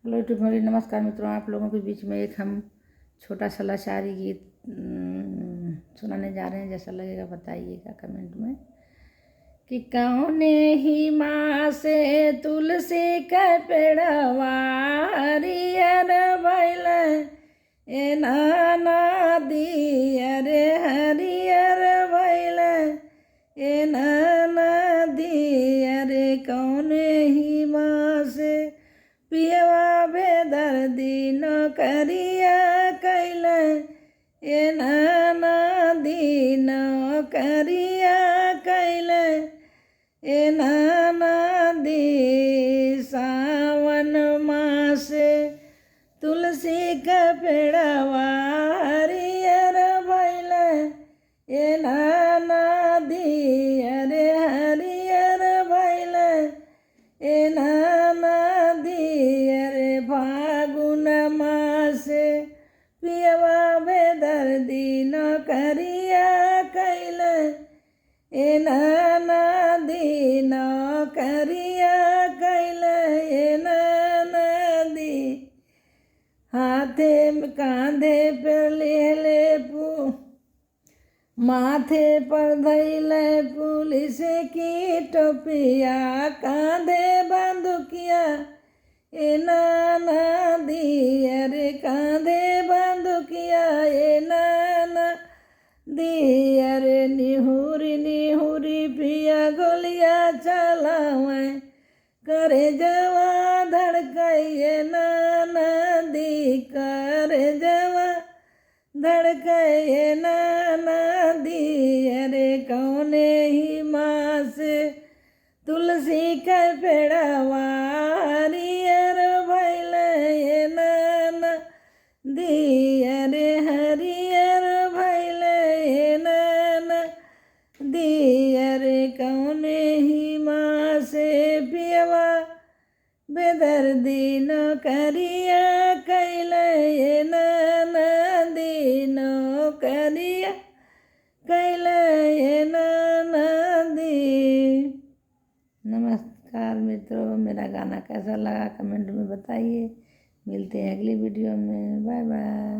Hello YouTube मेरी नमस्कार मित्रों। आप लोगों के बीच में एक हम छोटा सा लाचारी गीत सुनाने जा रहे हैं। जैसा लगेगा बताइएगा कमेंट में। कि कौने ही माँ से तुलसी का पेड़वा हरियर भइल ए नाना दी, अरे हरियर भइल ए नाना दी, अरे कौने ही माँ से पियवा बेदर्दी नौकरिया कैल ए नाना दी, नौकरिया कैल ए नाना दी। सावन मास तुलसी का पेड़वा हरियर भइल ए नाना दी, अरे हरियर भइल ए नाना दी, अरे फागुन मास पियवा बेदर्दी नौकरिया कैल ए नाना दी, नौकरिया कैल ए नाना दी। हाथे कांधे पर ले माथे पर धैले पुलिस की टोपिया, कांधे बंदूकिया ए नाना दी, अरे कांधे बंदूकिया ए नाना दी, अरे निहुरी निहुरी पिया गोलिया चलावे करे जवा धड़कइए नाना दी, करे जवा धड़कइए नाना दी। अरे कौने ही माँ से तुलसी का पेड़वा हरियर भइल ए नाना दी, अरे हरियर भइल ए नाना दी। अरे कौने ही माँ से पियवा बेदर्दी नौकरिया कैल ए नाना दी, नौकरिया कैल ए नाना दी। नमस्कार मित्रों, मेरा गाना कैसा लगा कमेंट में बताइए। मिलते हैं अगली वीडियो में। Bye by.